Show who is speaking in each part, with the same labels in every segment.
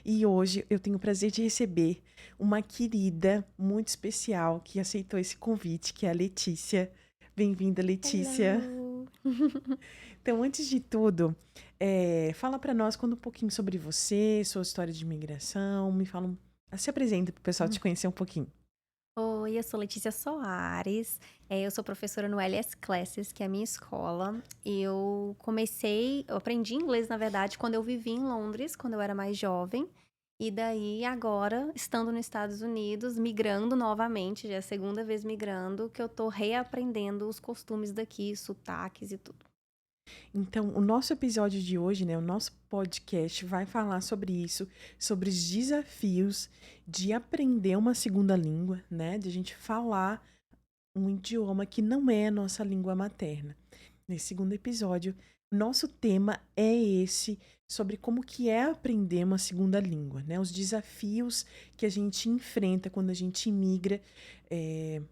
Speaker 1: E hoje eu tenho o prazer de receber uma querida muito especial que aceitou esse convite, que é a Letícia. Bem-vinda, Letícia.
Speaker 2: Hello!
Speaker 1: Então, antes de tudo, fala para nós, conta um pouquinho sobre você, sua história de imigração, se apresenta para o pessoal te conhecer um pouquinho.
Speaker 2: Oi, eu sou Letícia Soares, eu sou professora no LS Classes, que é a minha escola. Eu aprendi inglês, na verdade, quando eu vivi em Londres, quando eu era mais jovem. E daí, agora, estando nos Estados Unidos, migrando novamente, já é a segunda vez migrando, que eu tô reaprendendo os costumes daqui, sotaques e tudo.
Speaker 1: Então, o nosso episódio de hoje, né, o nosso podcast vai falar sobre isso, sobre os desafios de aprender uma segunda língua, né, de a gente falar um idioma que não é a nossa língua materna. Nesse segundo episódio, nosso tema é esse, sobre como que é aprender uma segunda língua, né? Os desafios que a gente enfrenta quando a gente imigra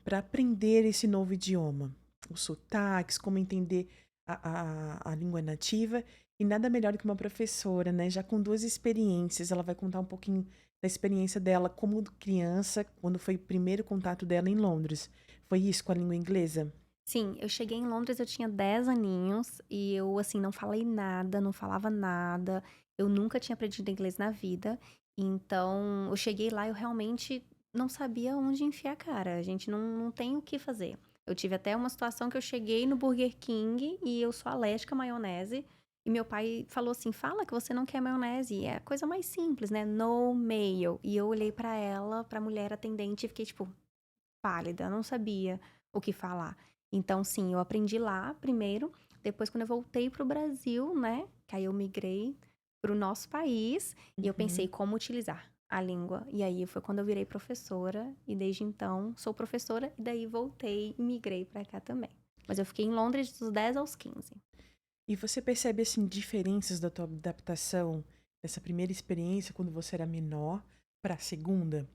Speaker 1: para aprender esse novo idioma. Os sotaques, como entender a língua nativa. E nada melhor que uma professora, né? Já com duas experiências, ela vai contar um pouquinho da experiência dela como criança, quando foi o primeiro contato dela em Londres. Foi isso com a língua inglesa?
Speaker 2: Sim, eu cheguei em Londres, eu tinha 10 aninhos e eu, assim, não falei nada, não falava nada. Eu nunca tinha aprendido inglês na vida. Então, eu cheguei lá, eu realmente não sabia onde enfiar a cara. A gente não tem o que fazer. Eu tive até uma situação que eu cheguei no Burger King e eu sou alérgica à maionese. E meu pai falou assim: fala que você não quer maionese. E é a coisa mais simples, né? No mayo. E eu olhei pra ela, pra mulher atendente, e fiquei tipo, pálida, não sabia o que falar. Então, sim, eu aprendi lá primeiro, depois quando eu voltei pro Brasil, né, que aí eu migrei pro nosso país e eu pensei
Speaker 1: Uhum.
Speaker 2: como utilizar a língua. E aí foi quando eu virei professora e desde então sou professora e daí voltei e migrei pra cá também. Mas eu fiquei em Londres dos 10 aos 15.
Speaker 1: E você percebe, assim, diferenças da tua adaptação dessa primeira experiência quando você era menor para a segunda?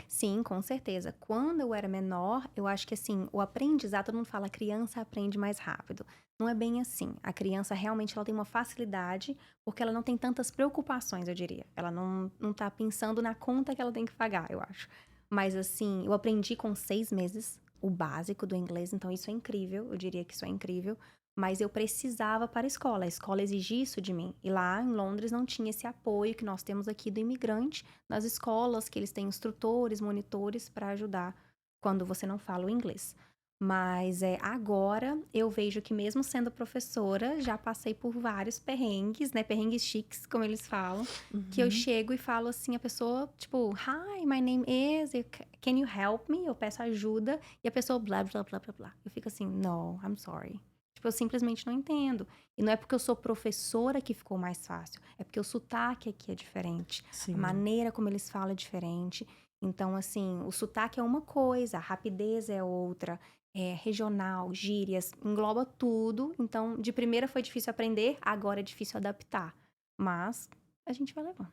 Speaker 2: Sim, com certeza. Quando eu era menor, eu acho que assim, o aprendizado, todo mundo fala, a criança aprende mais rápido. Não é bem assim. A criança realmente ela tem uma facilidade, porque ela não tem tantas preocupações, eu diria. Ela não tá pensando na conta que ela tem que pagar, eu acho. Mas assim, eu aprendi com 6 meses o básico do inglês, então isso é incrível, eu diria que isso é incrível. Mas eu precisava para a escola exigia isso de mim. E lá em Londres não tinha esse apoio que nós temos aqui do imigrante nas escolas, que eles têm instrutores, monitores para ajudar quando você não fala o inglês. Mas agora eu vejo que mesmo sendo professora, já passei por vários perrengues, né? Perrengues chiques, como eles falam, que eu
Speaker 1: Uhum.
Speaker 2: chego e falo assim, a pessoa, tipo, hi, my name is, can you help me? Eu peço ajuda e a pessoa blá, blá, blá, blá, blá. Eu fico assim, no, I'm sorry. Tipo, eu simplesmente não entendo. E não é porque eu sou professora que ficou mais fácil, é porque o sotaque aqui é diferente. A
Speaker 1: Sim.
Speaker 2: maneira como eles falam é diferente. Então, assim, o sotaque é uma coisa, a rapidez é outra, é regional, gírias, engloba tudo. Então, de primeira foi difícil aprender, agora é difícil adaptar. Mas a gente vai levando.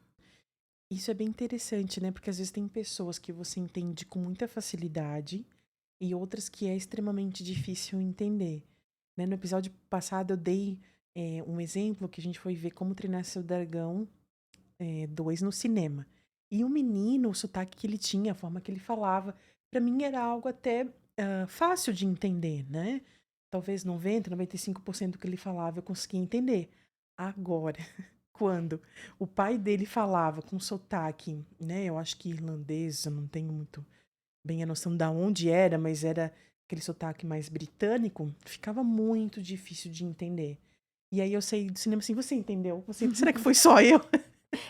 Speaker 1: Isso é bem interessante, né? Porque às vezes tem pessoas que você entende com muita facilidade e outras que é extremamente difícil entender. Né? No episódio passado eu dei um exemplo que a gente foi ver como treinar seu dragão 2 no cinema. E o menino, o sotaque que ele tinha, a forma que ele falava, para mim era algo até fácil de entender, né? Talvez 95% do que ele falava eu conseguia entender. Agora, quando o pai dele falava com sotaque, né? Eu acho que irlandês, eu não tenho muito bem a noção da onde era, mas era aquele sotaque mais britânico, ficava muito difícil de entender. E aí eu saí do cinema assim, você entendeu? Você, será que foi só eu?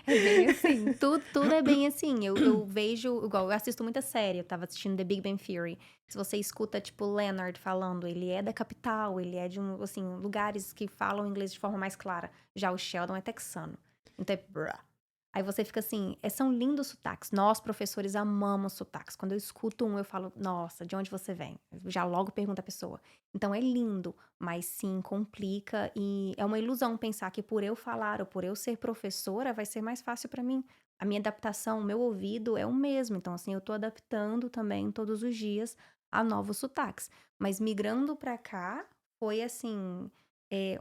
Speaker 2: É bem assim, tudo é bem assim. Eu vejo, igual, eu assisto muita série, eu tava assistindo The Big Bang Theory. Se você escuta, tipo, Leonard falando, ele é da capital, ele é de assim, lugares que falam inglês de forma mais clara. Já o Sheldon é texano. Então é bruh. Aí você fica assim, são lindos sotaques. Nós, professores, amamos sotaques. Quando eu escuto um, eu falo, nossa, de onde você vem? Eu já logo pergunto à pessoa. Então é lindo, mas sim, complica e é uma ilusão pensar que por eu falar ou por eu ser professora vai ser mais fácil pra mim. A minha adaptação, o meu ouvido é o mesmo, então assim, eu tô adaptando também todos os dias a novos sotaques. Mas migrando pra cá, foi assim,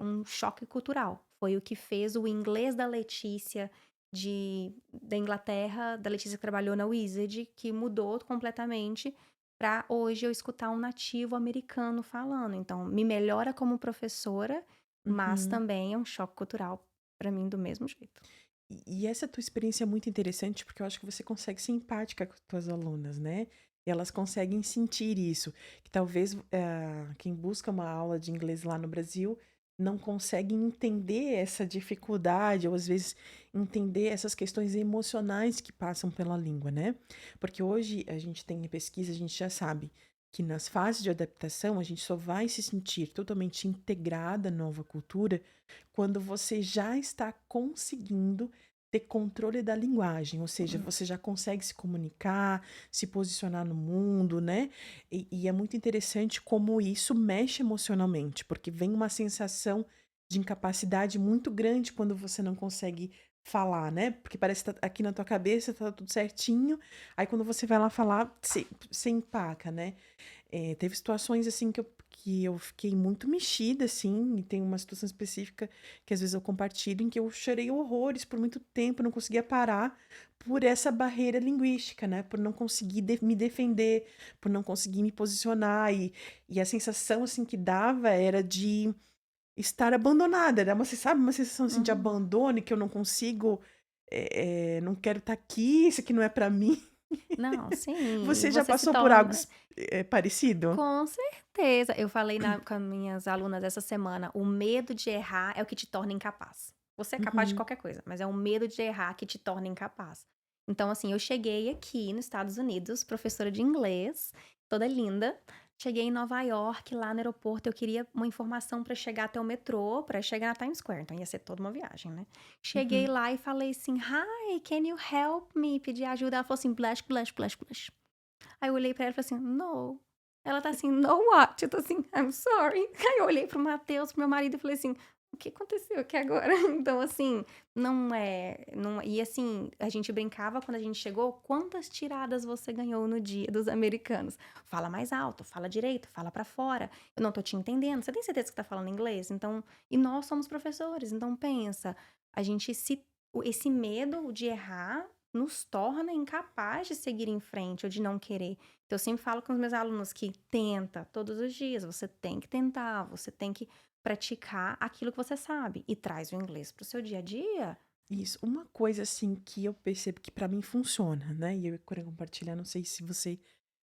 Speaker 2: um choque cultural. Foi o que fez o inglês da Letícia da Inglaterra, da Letícia que trabalhou na Wizard, que mudou completamente para hoje eu escutar um nativo americano falando. Então, me melhora como professora, mas
Speaker 1: Uhum.
Speaker 2: também é um choque cultural para mim do mesmo jeito.
Speaker 1: E essa tua experiência é muito interessante, porque eu acho que você consegue ser empática com as tuas alunas, né? E elas conseguem sentir isso. Que talvez quem busca uma aula de inglês lá no Brasil não consegue entender essa dificuldade, ou às vezes entender essas questões emocionais que passam pela língua, né? Porque hoje a gente tem pesquisa, a gente já sabe que nas fases de adaptação a gente só vai se sentir totalmente integrada à nova cultura quando você já está conseguindo ter controle da linguagem, ou seja,
Speaker 2: Sim.
Speaker 1: você já consegue se comunicar, se posicionar no mundo, né? E é muito interessante como isso mexe emocionalmente, porque vem uma sensação de incapacidade muito grande quando você não consegue falar, né? Porque parece que aqui na tua cabeça tá tudo certinho, aí quando você vai lá falar, você empaca, né? Teve situações assim que eu fiquei muito mexida, assim, e tem uma situação específica que às vezes eu compartilho em que eu chorei horrores por muito tempo, não conseguia parar por essa barreira linguística, né? Por não conseguir me defender, por não conseguir me posicionar. E a sensação assim que dava era de estar abandonada, era sabe, uma sensação assim de
Speaker 2: Uhum.
Speaker 1: abandono, e que eu não consigo, não quero estar aqui, isso aqui não é para mim.
Speaker 2: Não, sim, e
Speaker 1: Você já
Speaker 2: você se
Speaker 1: passou por algo
Speaker 2: torna
Speaker 1: parecido?
Speaker 2: com certeza. Eu falei com as minhas alunas essa semana, o medo de errar é o que te torna incapaz. Você é capaz de
Speaker 1: Uhum.
Speaker 2: qualquer coisa, mas é o medo de errar que te torna incapaz. Então, assim, eu cheguei aqui nos Estados Unidos, professora de inglês, toda linda. Cheguei em Nova York, lá no aeroporto, eu queria uma informação para chegar até o metrô, para chegar na Times Square. Então ia ser toda uma viagem, né? Cheguei
Speaker 1: Uhum.
Speaker 2: lá e falei assim: "Hi, can you help me?" Pedi ajuda. Ela falou assim: "Blush, blush, blush, blush." Aí eu olhei pra ela e falei assim: "No". Ela tá assim: "No what?" Eu tô assim: "I'm sorry". Aí eu olhei para o Matheus, para o meu marido e falei assim: "O que aconteceu aqui agora?" Então assim, não e assim, a gente brincava quando a gente chegou: "Quantas tiradas você ganhou no dia dos americanos? Fala mais alto, fala direito, fala pra fora. Eu não tô te entendendo. Você tem certeza que tá falando inglês?" Então e nós somos professores, então pensa, a gente se esse medo de errar nos torna incapaz de seguir em frente ou de não querer. Então, eu sempre falo com os meus alunos que tenta todos os dias, você tem que tentar, você tem que praticar aquilo que você sabe e traz o inglês para o seu dia a dia.
Speaker 1: Isso. Uma coisa, assim, que eu percebo que pra mim funciona, né, e eu queria compartilhar, não sei se você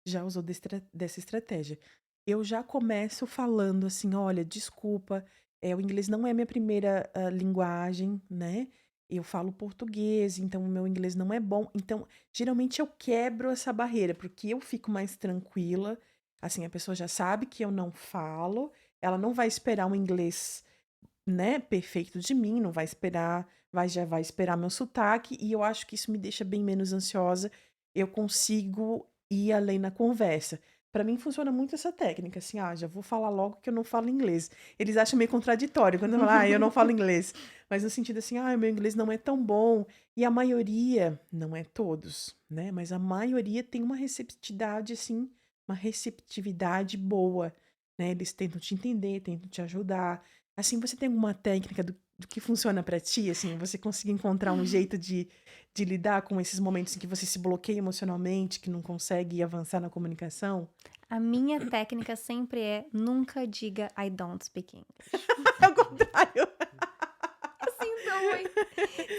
Speaker 1: já usou dessa estratégia. Eu já começo falando assim: "Olha, desculpa, o inglês não é minha primeira, linguagem, né, eu falo português, então o meu inglês não é bom". Então, geralmente eu quebro essa barreira, porque eu fico mais tranquila, assim, a pessoa já sabe que eu não falo, ela não vai esperar um inglês, né, perfeito de mim, não vai esperar, já vai esperar meu sotaque, e eu acho que isso me deixa bem menos ansiosa, eu consigo ir além na conversa. Pra mim funciona muito essa técnica, assim: "Ah, já vou falar logo que eu não falo inglês". Eles acham meio contraditório quando eu falo: "Ah, eu não falo inglês", mas no sentido assim: "Ah, meu inglês não é tão bom", e a maioria, não é todos, né, mas a maioria tem uma receptividade, assim, uma receptividade boa, né, eles tentam te entender, tentam te ajudar. Assim, você tem alguma técnica do que funciona pra ti, assim, você conseguir encontrar um jeito de lidar com esses momentos em que você se bloqueia emocionalmente, que não consegue avançar na comunicação?
Speaker 2: A minha técnica sempre é nunca diga I don't speak English.
Speaker 1: É o contrário.
Speaker 2: Assim dói.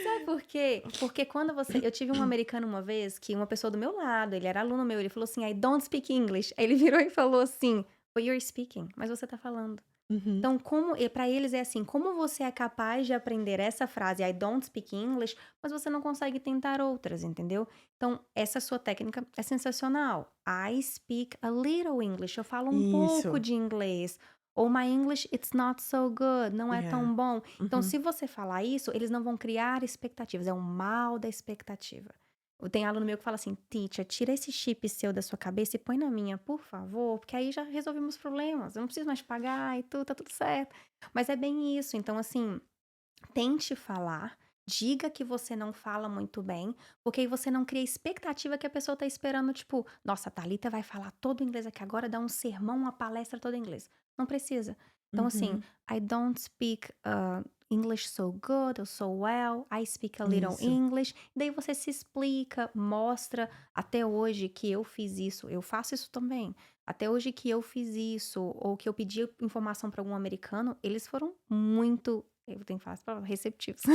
Speaker 2: Sabe por quê? Porque quando você eu tive um americano uma vez que uma pessoa do meu lado, ele era aluno meu, ele falou assim: "I don't speak English". Aí ele virou e falou assim: "But you're speaking", mas você tá falando.
Speaker 1: Uhum.
Speaker 2: Então, como e para eles é assim, como você é capaz de aprender essa frase "I don't speak English", mas você não consegue tentar outras, entendeu? Então, essa sua técnica é sensacional. "I speak a little English", eu falo um pouco
Speaker 1: Isso.
Speaker 2: de inglês. Ou "My English it's not so good", não é
Speaker 1: É.
Speaker 2: tão bom. Então,
Speaker 1: Uhum.
Speaker 2: se você falar isso, eles não vão criar expectativas, é o mal da expectativa. Tem aluno meu que fala assim: "Teacher, tira esse chip seu da sua cabeça e põe na minha, por favor, porque aí já resolvemos os problemas, eu não preciso mais pagar e tudo, tá tudo certo". Mas é bem isso, então assim, tente falar, diga que você não fala muito bem, porque aí você não cria expectativa que a pessoa tá esperando, tipo: "Nossa, a Thalita vai falar todo inglês aqui agora, dar um sermão, uma palestra toda em inglês". Não precisa. Então assim,
Speaker 1: Uhum.
Speaker 2: I don't speak, English so good, ou so well, I speak a little
Speaker 1: Isso.
Speaker 2: English. Daí você se explica, mostra até hoje que eu fiz isso, eu faço isso também. Até hoje que eu fiz isso, ou que eu pedi informação para algum americano, eles foram muito, eu tenho que falar essa palavra, receptivos.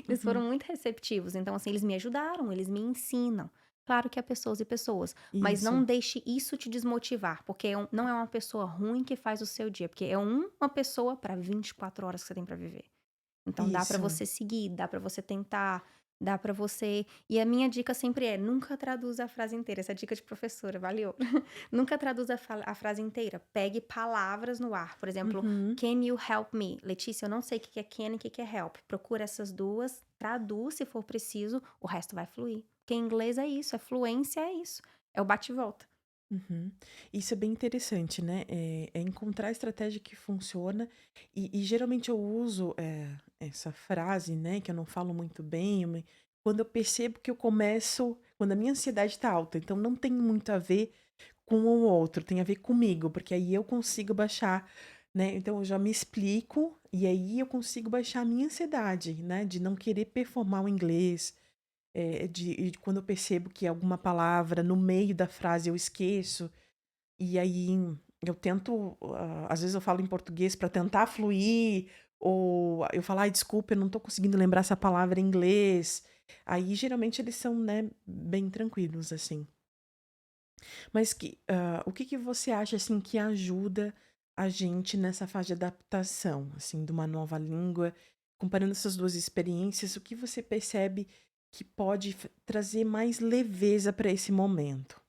Speaker 2: Eles foram
Speaker 1: Uhum.
Speaker 2: muito receptivos. Então, assim, eles me ajudaram, eles me ensinam. Claro que há pessoas e pessoas, mas não
Speaker 1: Isso.
Speaker 2: deixe isso te desmotivar, porque não é uma pessoa ruim que faz o seu dia, porque é uma pessoa para 24 horas que você tem para viver. Então dá pra
Speaker 1: Isso.
Speaker 2: você seguir, dá pra você tentar, dá pra você e a minha dica sempre é: nunca traduza a frase inteira, essa é dica de professora, valeu. Nunca traduza a frase inteira, pegue palavras no ar, por exemplo,
Speaker 1: Uhum.
Speaker 2: "Can you help me?". "Letícia, eu não sei o que que é can e o que que é help", procura essas 2, traduz se for preciso, o resto vai fluir. Porque em inglês é isso, é fluência, é isso, é o bate e volta.
Speaker 1: Uhum. Isso é bem interessante, né? É encontrar a estratégia que funciona. E geralmente eu uso essa frase, né? Que eu não falo muito bem, quando eu percebo que eu começo, quando a minha ansiedade está alta. Então não tem muito a ver com o outro, tem a ver comigo, porque aí eu consigo baixar, né? Então eu já me explico e aí eu consigo baixar a minha ansiedade, né? De não querer performar o inglês, de quando eu percebo que alguma palavra no meio da frase eu esqueço, e aí eu tento, às vezes eu falo em português para tentar fluir, ou eu falo, ai, desculpa, eu não tô conseguindo lembrar essa palavra em inglês. Aí geralmente eles são, né, bem tranquilos, assim. Mas o que que você acha, assim, que ajuda a gente nessa fase de adaptação, assim, de uma nova língua? Comparando essas duas experiências, o que você percebe que pode trazer mais leveza para esse momento?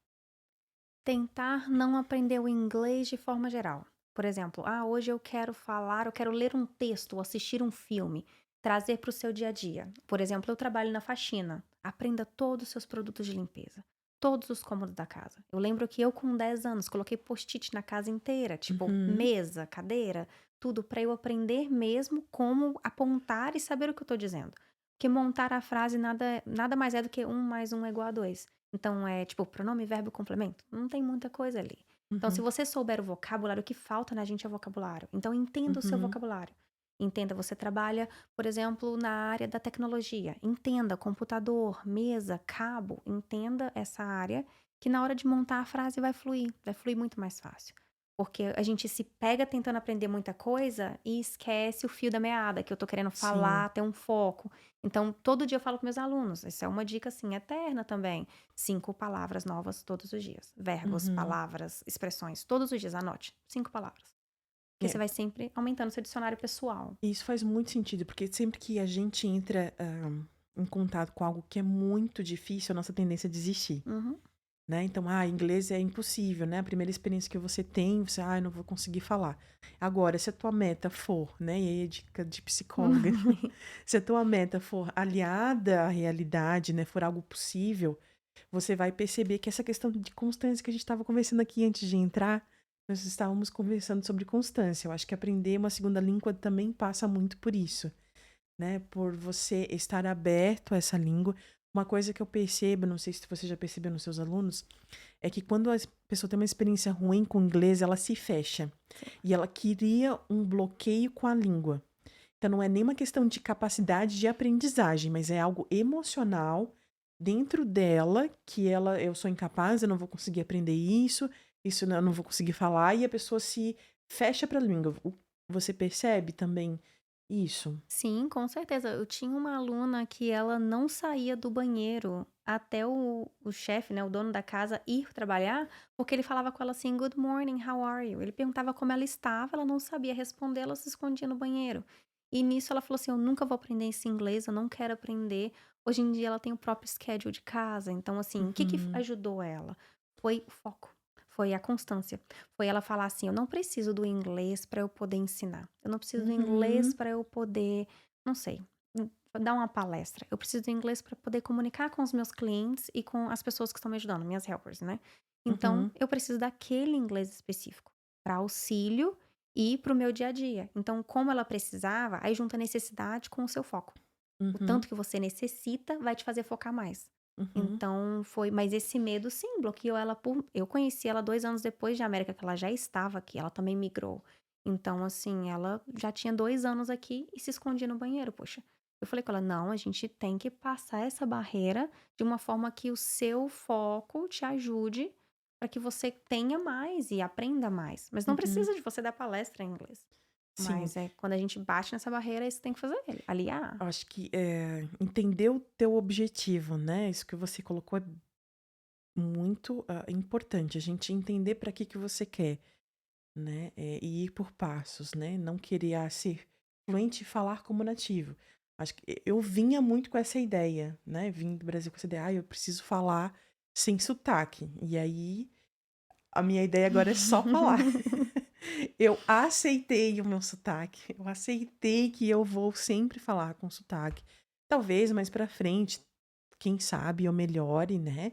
Speaker 2: Tentar não aprender o inglês de forma geral. Por exemplo, hoje eu quero ler um texto ou assistir um filme, trazer para o seu dia a dia. Por exemplo, eu trabalho na faxina. Aprenda todos os seus produtos de limpeza, todos os cômodos da casa. Eu lembro que eu, com 10 anos, coloquei post-it na casa inteira, tipo
Speaker 1: Uhum,
Speaker 2: mesa, cadeira, tudo para eu aprender mesmo como apontar e saber o que eu estou dizendo. Porque montar a frase nada mais é do que um mais um é igual a dois. Então é tipo pronome, verbo, complemento. Não tem muita coisa ali. Então, se
Speaker 1: uhum,
Speaker 2: você souber o vocabulário, o que falta na gente é vocabulário. Então, entenda o seu
Speaker 1: uhum.
Speaker 2: vocabulário. Entenda, você trabalha, por exemplo, na área da tecnologia. Entenda computador, mesa, cabo. Entenda essa área, que na hora de montar a frase vai fluir muito mais fácil. Porque a gente se pega tentando aprender muita coisa e esquece o fio da meada, que eu tô querendo
Speaker 1: Sim.
Speaker 2: falar, ter um foco. Então, todo dia eu falo com meus alunos, isso é uma dica, assim, eterna também. 5 palavras novas todos os dias. Verbos,
Speaker 1: Uhum.
Speaker 2: palavras, expressões, todos os dias, anote. 5 palavras. Porque
Speaker 1: É,
Speaker 2: você vai sempre aumentando seu dicionário pessoal.
Speaker 1: e isso faz muito sentido, porque sempre que a gente entra, em contato com algo que é muito difícil, a nossa tendência é desistir,
Speaker 2: Uhum.
Speaker 1: né? Então, inglês é impossível, né? A primeira experiência que você tem, você, não vou conseguir falar. Agora, se a tua meta for, né? E aí é dica de psicóloga, se a tua meta for aliada à realidade, né? For algo possível, você vai perceber que essa questão de constância que a gente estava conversando aqui antes de entrar, nós estávamos conversando sobre constância. Eu acho que aprender uma segunda língua também passa muito por isso, né? Por você estar aberto a essa língua. Uma coisa que eu percebo, não sei se você já percebeu nos seus alunos, é que quando a pessoa tem uma experiência ruim com o inglês, ela se fecha.
Speaker 2: Sim.
Speaker 1: E ela cria um bloqueio com a língua. Então não é nem uma questão de capacidade de aprendizagem, mas é algo emocional dentro dela que eu sou incapaz, eu não vou conseguir aprender isso eu não vou conseguir falar, e a pessoa se fecha para a língua. Você percebe também isso?
Speaker 2: Sim, com certeza. Eu tinha uma aluna que ela não saía do banheiro até o chefe, né, o dono da casa, ir trabalhar, porque ele falava com ela assim: "Good morning, how are you?". Ele perguntava como ela estava, ela não sabia responder, ela se escondia no banheiro. E nisso ela falou assim: "Eu nunca vou aprender esse inglês, eu não quero aprender". Hoje em dia ela tem o próprio schedule de casa, então assim, o que que
Speaker 1: Uhum,
Speaker 2: ajudou ela? Foi o foco, foi a constância. Foi ela falar assim: "Eu não preciso do inglês para eu poder ensinar. Eu não preciso do inglês
Speaker 1: uhum,
Speaker 2: para eu poder, não sei, dar uma palestra. Eu preciso do inglês para poder comunicar com os meus clientes e com as pessoas que estão me ajudando, minhas helpers, né. Então,
Speaker 1: uhum,
Speaker 2: eu preciso daquele inglês específico para auxílio e para o meu dia a dia. Então, como ela precisava, aí junta a necessidade com o seu foco. O
Speaker 1: uhum,
Speaker 2: tanto que você necessita vai te fazer focar mais.
Speaker 1: uhum,
Speaker 2: Então foi, mas esse medo sim, bloqueou ela por eu conheci ela 2 anos depois de América, que ela já estava aqui, ela também migrou. Então, assim, ela já tinha 2 anos aqui e se escondia no banheiro, poxa. Eu falei com ela: "Não, a gente tem que passar essa barreira de uma forma que o seu foco te ajude para que você tenha mais e aprenda mais. Mas não
Speaker 1: Uhum.
Speaker 2: precisa de você dar palestra em inglês.
Speaker 1: Sim,
Speaker 2: Mas é quando a gente bate nessa barreira, aí você tem que fazer aliar."
Speaker 1: eu acho que, entender o teu objetivo, né, isso que você colocou é muito, importante, a gente entender para que você quer, né, e ir por passos, né, não querer, ser fluente e falar como nativo. Acho que eu vinha muito com essa ideia, né, vim do Brasil com essa ideia: eu preciso falar sem sotaque", e aí a minha ideia agora é só falar. Eu aceitei o meu sotaque, eu aceitei que eu vou sempre falar com sotaque. Talvez mais pra frente, quem sabe eu melhore, né,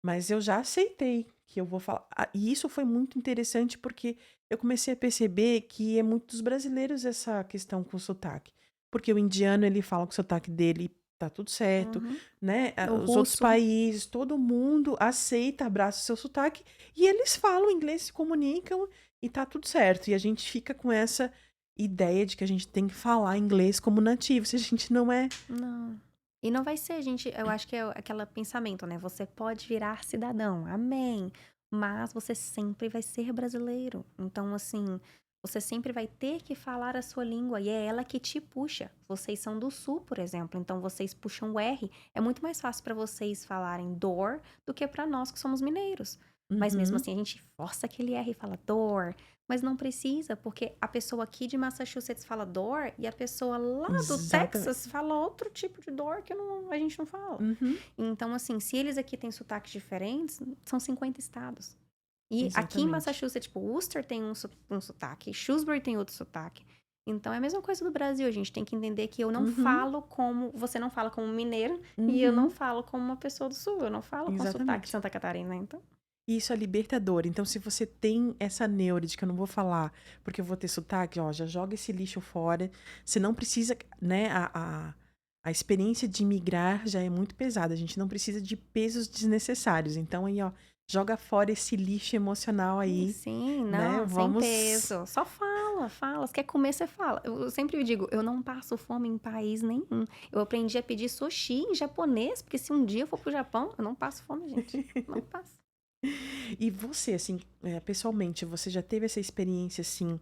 Speaker 1: mas eu já aceitei que eu vou falar. E isso foi muito interessante, porque eu comecei a perceber que é muito dos brasileiros essa questão com sotaque. Porque o indiano, ele fala com o sotaque dele, tá tudo certo,
Speaker 2: Uhum.
Speaker 1: né?
Speaker 2: O
Speaker 1: Os outros
Speaker 2: russo.
Speaker 1: países, todo mundo aceita, abraça o seu sotaque e eles falam inglês, se comunicam e tá tudo certo. E a gente fica com essa ideia de que a gente tem que falar inglês como nativo, se a gente não é.
Speaker 2: Não. E não vai ser, gente, eu acho que é aquele pensamento, né? Você pode virar cidadão, amém. Mas você sempre vai ser brasileiro. Então, assim, você sempre vai ter que falar a sua língua e é ela que te puxa. Vocês são do sul, por exemplo, então vocês puxam o R. É muito mais fácil para vocês falarem door do que para nós que somos mineiros. Mas mesmo
Speaker 1: Uhum,
Speaker 2: assim, a gente força aquele R e fala door. Mas não precisa, porque a pessoa aqui de Massachusetts fala door e a pessoa lá do
Speaker 1: exatamente.
Speaker 2: Texas fala outro tipo de door que a gente não fala.
Speaker 1: Uhum,
Speaker 2: Então, assim, se eles aqui têm sotaques diferentes, são 50 estados. E aqui em
Speaker 1: exatamente.
Speaker 2: Massachusetts, tipo, Worcester tem um sotaque, Shrewsbury tem outro sotaque. Então, é a mesma coisa do Brasil. A gente tem que entender que eu não
Speaker 1: Uhum,
Speaker 2: falo como. Você não fala como mineiro e eu não
Speaker 1: uhum,
Speaker 2: falo como uma pessoa do sul. Eu não falo com sotaque de
Speaker 1: exatamente.
Speaker 2: Santa Catarina, então.
Speaker 1: E isso é libertador. Então, se você tem essa neura de que eu não vou falar porque eu vou ter sotaque, ó, já joga esse lixo fora. Você não precisa, né? A experiência de migrar já é muito pesada. A gente não precisa de pesos desnecessários. Então, aí, ó, joga fora esse lixo emocional aí,
Speaker 2: Sim,
Speaker 1: né?
Speaker 2: não, sem
Speaker 1: Vamos.
Speaker 2: peso. Só fala, fala. Se quer comer, você fala. Eu sempre digo, eu não passo fome em país nenhum. Eu aprendi a pedir sushi em japonês, porque se um dia eu for pro Japão, eu não passo fome, gente. Não passo.
Speaker 1: E você, assim, pessoalmente, você já teve essa experiência, assim,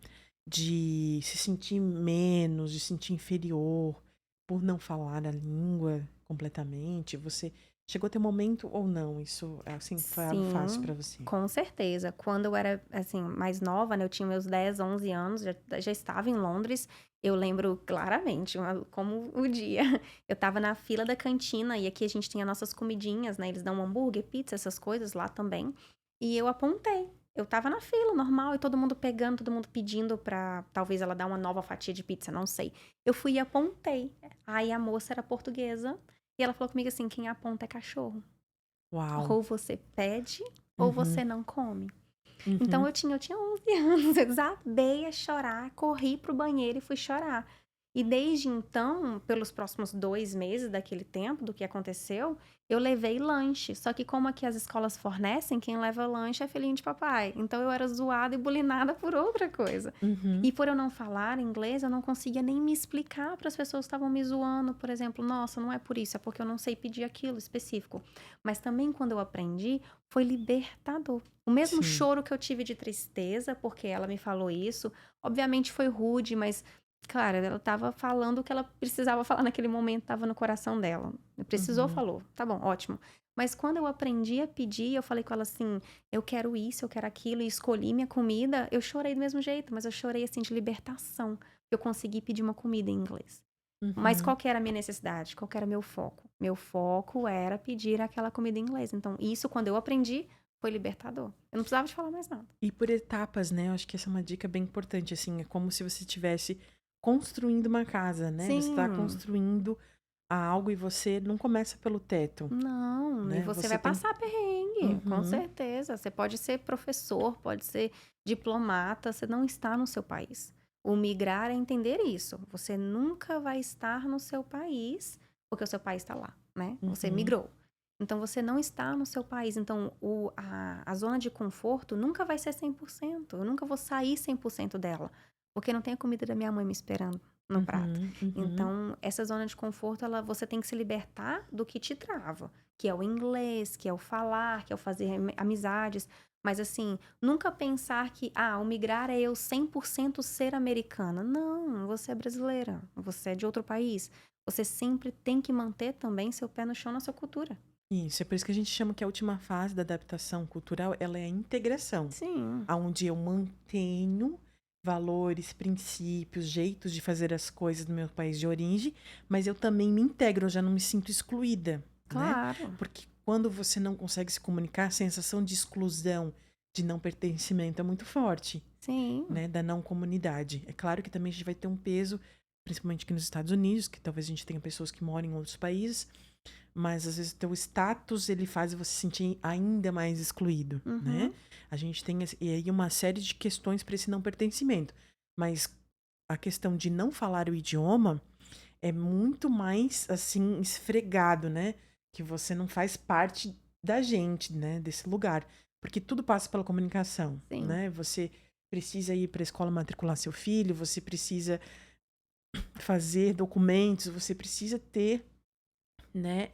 Speaker 1: de se sentir menos, de se sentir inferior por não falar a língua completamente? Você chegou a ter um momento ou não? Isso, assim, foi algo fácil
Speaker 2: Sim,
Speaker 1: pra você?
Speaker 2: com certeza. Quando eu era, assim, mais nova, né, eu tinha meus 10, 11 anos, já estava em Londres. Eu lembro claramente, como o dia. Eu estava na fila da cantina e aqui a gente tem as nossas comidinhas, né? Eles dão hambúrguer, pizza, essas coisas lá também. E eu apontei. Eu estava na fila, normal, e todo mundo pegando, todo mundo pedindo pra talvez ela dar uma nova fatia de pizza, não sei. Eu fui e apontei. Aí a moça era portuguesa e ela falou comigo assim: quem aponta é cachorro.
Speaker 1: Uau!
Speaker 2: Ou você pede, ou
Speaker 1: Uhum,
Speaker 2: você não come. Então
Speaker 1: uhum,
Speaker 2: eu tinha 11 anos, eu desabei a chorar, corri pro banheiro e fui chorar. E desde então, pelos próximos 2 meses daquele tempo, do que aconteceu, eu levei lanche. Só que como aqui as escolas fornecem, quem leva lanche é filhinho de papai. Então eu era zoada e bulinada por outra coisa.
Speaker 1: uhum,
Speaker 2: E por eu não falar inglês, eu não conseguia nem me explicar para as pessoas que estavam me zoando, por exemplo, nossa, não é por isso, é porque eu não sei pedir aquilo específico. Mas também quando eu aprendi, foi libertador. O mesmo
Speaker 1: sim.
Speaker 2: choro que eu tive de tristeza, porque ela me falou isso, obviamente foi rude, mas, claro, ela estava falando o que ela precisava falar naquele momento, estava no coração dela. Precisou,
Speaker 1: Uhum.
Speaker 2: falou. Tá bom, ótimo. Mas quando eu aprendi a pedir, eu falei com ela assim: eu quero isso, eu quero aquilo, e escolhi minha comida, eu chorei do mesmo jeito, mas eu chorei assim de libertação. Eu consegui pedir uma comida em inglês. Mas
Speaker 1: Uhum.
Speaker 2: qual que era a minha necessidade? Qual que era meu foco? Meu foco era pedir aquela comida em inglês. Então, isso, quando eu aprendi, foi libertador. Eu não precisava de falar mais nada.
Speaker 1: E por etapas, né? Eu acho que essa é uma dica bem importante, assim. É como se você estivesse construindo uma casa, né? Você está
Speaker 2: Sim,
Speaker 1: construindo algo e você não começa pelo teto,
Speaker 2: não. E
Speaker 1: né?
Speaker 2: você
Speaker 1: Você
Speaker 2: vai
Speaker 1: tem.
Speaker 2: passar perrengue, com
Speaker 1: Uhum,
Speaker 2: certeza. Você pode ser professor, pode ser diplomata, você não está no seu país. O migrar é entender isso. Você nunca vai estar no seu país, porque o seu país está lá, né? Você
Speaker 1: uhum,
Speaker 2: migrou. Então, você não está no seu país. Então, a zona de conforto nunca vai ser 100%. Eu nunca vou sair 100% dela. porque não tem a comida da minha mãe me esperando no prato.
Speaker 1: Uhum, uhum.
Speaker 2: Então, essa zona de conforto, você tem que se libertar do que te trava, que é o inglês, que é o falar, que é o fazer amizades. Mas, assim, nunca pensar que, o migrar é eu 100% ser americana. Não, você é brasileira, você é de outro país. Você sempre tem que manter também seu pé no chão na sua cultura.
Speaker 1: Isso, é por isso que a gente chama que a última fase da adaptação cultural, ela é a integração,
Speaker 2: Sim,
Speaker 1: aonde eu mantenho valores, princípios, jeitos de fazer as coisas no meu país de origem, mas eu também me integro, eu já não me sinto excluída, né?
Speaker 2: claro.
Speaker 1: Porque quando você não consegue se comunicar, a sensação de exclusão, de não pertencimento é muito forte,
Speaker 2: Sim,
Speaker 1: né? Da não comunidade. É claro que também a gente vai ter um peso, principalmente aqui nos Estados Unidos, que talvez a gente tenha pessoas que moram em outros países, mas às vezes o teu status ele faz você se sentir ainda mais excluído, né?
Speaker 2: uhum,
Speaker 1: A gente tem e aí uma série de questões para esse não pertencimento, mas a questão de não falar o idioma é muito mais assim esfregado, né? Que você não faz parte da gente, né? Desse lugar, porque tudo passa pela comunicação,
Speaker 2: sim.
Speaker 1: né? Você precisa ir para a escola matricular seu filho, você precisa fazer documentos, você precisa ter, né,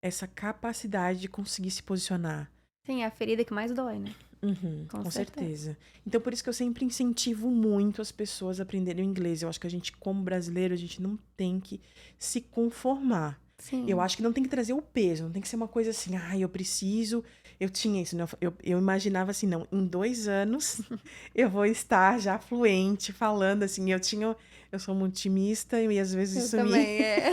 Speaker 1: essa capacidade de conseguir se posicionar.
Speaker 2: Sim, é a ferida que mais dói, né?
Speaker 1: Uhum,
Speaker 2: Com
Speaker 1: com
Speaker 2: certeza.
Speaker 1: certeza. Então, por isso que eu sempre incentivo muito as pessoas a aprenderem o inglês. Eu acho que a gente, como brasileiro, a gente não tem que se conformar. Eu
Speaker 2: Sim.
Speaker 1: acho que não tem que trazer o peso, não tem que ser uma coisa assim, eu preciso. Eu tinha isso, né? Eu imaginava assim, não, em 2 anos eu vou estar já fluente, falando assim. Eu sou muito otimista e às vezes
Speaker 2: Eu
Speaker 1: isso me,
Speaker 2: também, é.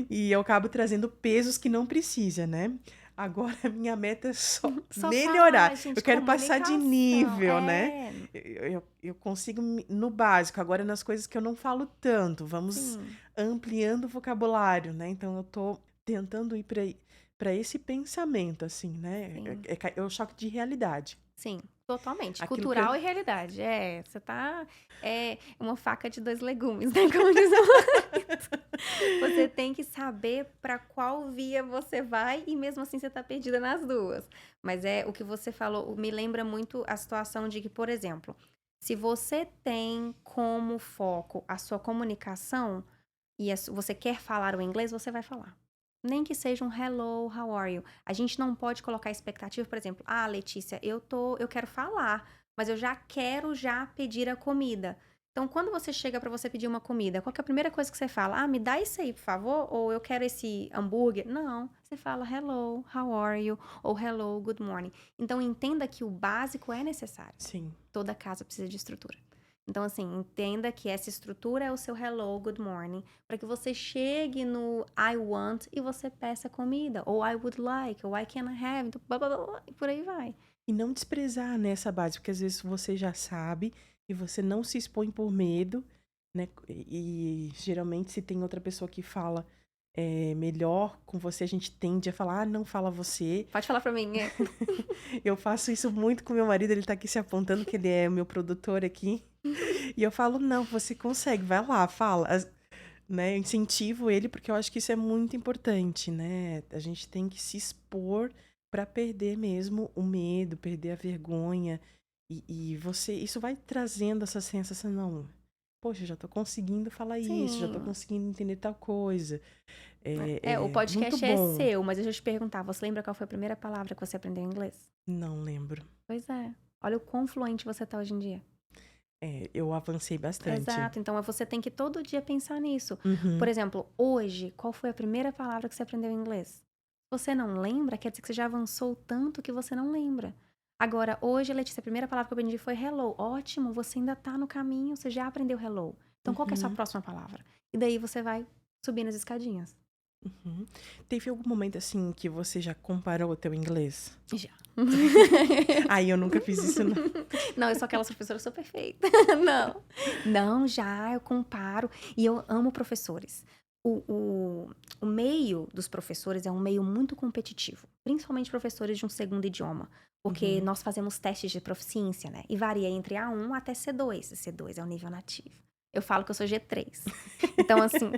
Speaker 1: e eu acabo trazendo pesos que não precisa, né? Agora a minha meta é só
Speaker 2: Só
Speaker 1: melhorar.
Speaker 2: falar,
Speaker 1: Eu
Speaker 2: gente,
Speaker 1: quero passar de
Speaker 2: comunicação.
Speaker 1: nível, né?
Speaker 2: É,
Speaker 1: Eu consigo no básico, agora nas coisas que eu não falo tanto. Vamos
Speaker 2: sim,
Speaker 1: ampliando o vocabulário, né? Então eu tô tentando ir para esse pensamento, assim, né?
Speaker 2: sim.
Speaker 1: É o choque de realidade.
Speaker 2: Sim, totalmente.
Speaker 1: Aquilo que eu.
Speaker 2: Cultural e realidade. É, você tá. É uma faca de dois legumes, né? Como diz o marido. Você tem que saber para qual via você vai e mesmo assim você tá perdida nas duas. Mas é o que você falou, me lembra muito a situação de que, por exemplo, se você tem como foco a sua comunicação e você quer falar o inglês, você vai falar. Nem que seja um hello, how are you? A gente não pode colocar expectativa, por exemplo, Letícia, eu quero falar, mas eu já quero pedir a comida. Então, quando você chega para você pedir uma comida, qual que é a primeira coisa que você fala? Me dá isso aí, por favor, ou eu quero esse hambúrguer. Não, você fala hello, how are you? Ou hello, good morning. Então, entenda que o básico é necessário.
Speaker 1: Sim.
Speaker 2: Toda casa precisa de estrutura. Então, assim, entenda que essa estrutura é o seu hello, good morning, para que você chegue no I want e você peça comida, ou I would like, ou I can have, então, blá, blá, blá, blá, e por aí vai.
Speaker 1: E não desprezar nessa base, porque às vezes você já sabe e você não se expõe por medo, né? E geralmente se tem outra pessoa que fala melhor com você, a gente tende a falar, não fala você.
Speaker 2: Pode falar pra mim,
Speaker 1: Eu faço isso muito com meu marido, ele tá aqui se apontando que ele é o meu produtor aqui. E eu falo, não, você consegue, vai lá, fala. Né? Eu incentivo ele porque eu acho que isso é muito importante, né? A gente tem que se expor para perder mesmo o medo, perder a vergonha. E você, isso vai trazendo essa sensação, não. Poxa, eu já tô conseguindo falar isso, já tô
Speaker 2: Sim.
Speaker 1: conseguindo entender tal coisa.
Speaker 2: O
Speaker 1: É muito
Speaker 2: podcast é
Speaker 1: bom.
Speaker 2: seu, mas deixa eu te perguntar, você lembra qual foi a primeira palavra que você aprendeu em inglês?
Speaker 1: Não lembro.
Speaker 2: Pois é. Olha o quão fluente você tá hoje em dia.
Speaker 1: Eu avancei bastante.
Speaker 2: Exato, então você tem que todo dia pensar nisso. Por
Speaker 1: Uhum,
Speaker 2: exemplo, hoje, qual foi a primeira palavra que você aprendeu em inglês? Se você não lembra, quer dizer que você já avançou tanto que você não lembra. Agora, hoje, Letícia, a primeira palavra que eu aprendi foi hello. Ótimo, você ainda tá no caminho, você já aprendeu hello. Então, qual que é a sua
Speaker 1: uhum,
Speaker 2: próxima palavra? E daí você vai subindo as escadinhas.
Speaker 1: uhum. Teve algum momento assim que você já comparou o teu inglês?
Speaker 2: Já.
Speaker 1: Aí eu nunca fiz isso, não.
Speaker 2: Não, eu sou aquela professora, eu sou perfeita. Não. Não, já, eu comparo. E eu amo professores. O meio dos professores é um meio muito competitivo. Principalmente professores de um segundo idioma. Porque
Speaker 1: Uhum.
Speaker 2: nós fazemos testes de proficiência, né? E varia entre A1 até C2. C2 é o nível nativo. Eu falo que eu sou G3. Então, assim,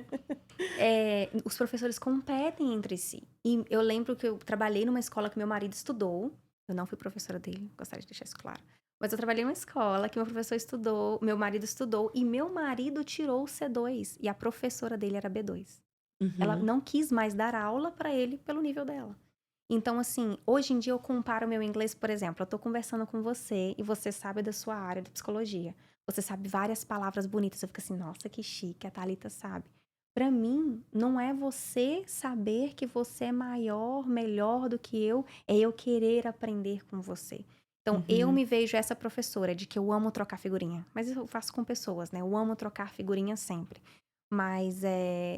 Speaker 2: os professores competem entre si. E eu lembro que eu trabalhei numa escola que meu marido estudou. Eu não fui professora dele, gostaria de deixar isso claro. Mas eu trabalhei em uma escola que meu professor estudou, meu marido estudou, e meu marido tirou o C2, e a professora dele era B2. Ela
Speaker 1: Uhum.
Speaker 2: não quis mais dar aula pra ele pelo nível dela. Então, assim, hoje em dia eu comparo o meu inglês, por exemplo, eu tô conversando com você e você sabe da sua área de psicologia. Você sabe várias palavras bonitas. Eu fico assim, nossa, que chique, a Thalita sabe. Pra mim, não é você saber que você é maior, melhor do que eu, é eu querer aprender com você. Então, eu
Speaker 1: Uhum.
Speaker 2: me vejo essa professora de que eu amo trocar figurinha. Mas eu faço com pessoas, né? Eu amo trocar figurinha sempre. Mas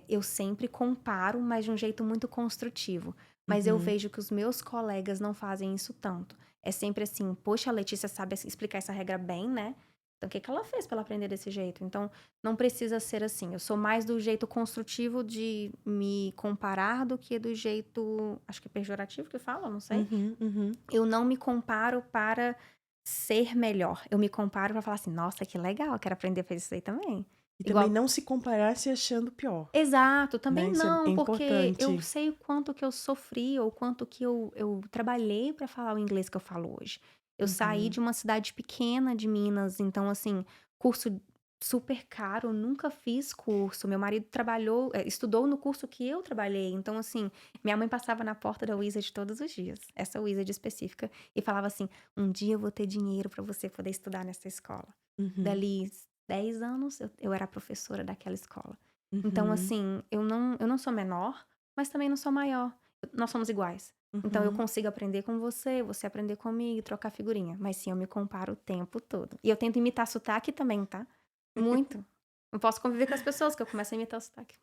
Speaker 2: eu sempre comparo, mas de um jeito muito construtivo. Mas eu
Speaker 1: Uhum.
Speaker 2: vejo que os meus colegas não fazem isso tanto. É sempre assim, poxa, a Letícia sabe explicar essa regra bem, né? Então, o que que ela fez pra ela aprender desse jeito? Então, não precisa ser assim. Eu sou mais do jeito construtivo de me comparar do que do jeito, acho que é pejorativo que fala, não sei.
Speaker 1: Uhum. Uhum.
Speaker 2: Eu não me comparo para ser melhor. Eu me comparo pra falar assim, nossa, que legal, eu quero aprender a fazer isso aí também.
Speaker 1: E também
Speaker 2: Igual
Speaker 1: não se comparar se achando pior,
Speaker 2: Exato,
Speaker 1: né,
Speaker 2: também
Speaker 1: isso é
Speaker 2: não, porque eu
Speaker 1: importante.
Speaker 2: sei o quanto que eu sofri ou quanto que eu trabalhei pra falar o inglês que eu falo hoje. Eu saí
Speaker 1: Uhum.
Speaker 2: de uma cidade pequena de Minas, então assim, curso super caro, nunca fiz curso. Meu marido trabalhou, estudou no curso que eu trabalhei, então assim, minha mãe passava na porta da Wizard todos os dias, essa Wizard específica, e falava assim: "Um dia eu vou ter dinheiro pra você poder estudar nessa escola".
Speaker 1: Uhum.
Speaker 2: Dali 10 anos eu era professora daquela escola. Então,
Speaker 1: Uhum.
Speaker 2: assim, eu não sou menor, mas também não sou maior. Nós somos iguais. Então eu
Speaker 1: Uhum.
Speaker 2: consigo aprender com você, você aprender comigo, trocar figurinha. Mas sim, eu me comparo o tempo todo. E eu tento imitar sotaque também, tá? Muito. Não posso conviver com as pessoas que eu começo a imitar o sotaque.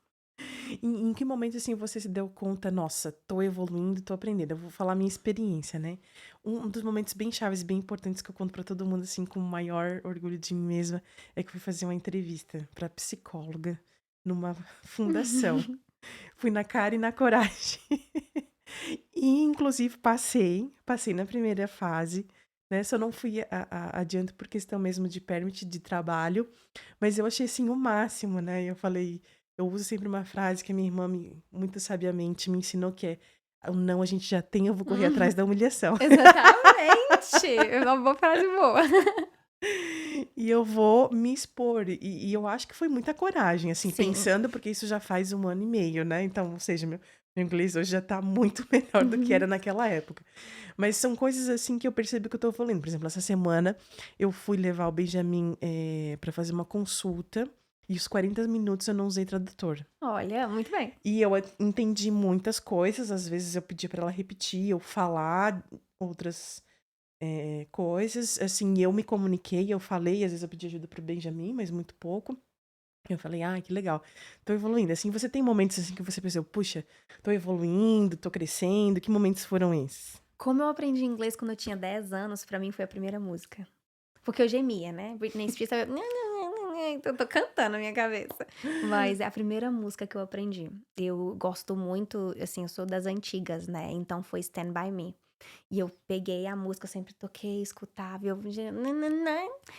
Speaker 1: Em que momento, assim, você se deu conta: "Nossa, tô evoluindo, tô aprendendo"? Eu vou falar a minha experiência, né. Um dos momentos bem chaves, bem importantes que eu conto pra todo mundo, assim, com o maior orgulho de mim mesma, é que eu fui fazer uma entrevista pra psicóloga numa fundação. Fui na cara e na coragem. E inclusive passei na primeira fase, né, só não fui a adiante por questão mesmo de permit de trabalho, mas eu achei, assim, o máximo, né, eu falei eu uso sempre uma frase que a minha irmã muito sabiamente me ensinou que é: "O não a gente já tem, eu vou correr atrás
Speaker 2: Uhum.
Speaker 1: da humilhação".
Speaker 2: Exatamente! É uma boa frase boa.
Speaker 1: E eu vou me expor, e eu acho que foi muita coragem, assim,
Speaker 2: Sim.
Speaker 1: pensando, porque isso já faz 1 ano e meio, né, então, ou seja, meu inglês hoje já tá muito melhor do que era
Speaker 2: Uhum.
Speaker 1: naquela época. Mas são coisas, assim, que eu percebo que eu tô evoluindo. Por exemplo, essa semana eu fui levar o Benjamin, pra fazer uma consulta, e os 40 minutos eu não usei tradutor.
Speaker 2: Olha, muito bem.
Speaker 1: E eu entendi muitas coisas, às vezes eu pedia pra ela repetir ou falar outras coisas, assim, eu me comuniquei, eu falei, às vezes eu pedi ajuda para o Benjamin, mas muito pouco. Eu falei: "Ah, que legal, tô evoluindo". Assim, você tem momentos, assim, que você pensou: "Puxa, tô evoluindo, tô crescendo", que momentos foram esses?
Speaker 2: Como eu aprendi inglês quando eu tinha 10 anos, pra mim foi a primeira música. Porque eu gemia, né, Britney Spears estava então eu tô cantando na minha cabeça. Mas é a primeira música que eu aprendi. Eu gosto muito, assim, eu sou das antigas, né, então foi Stand By Me. E eu peguei a música, eu sempre toquei, escutava e eu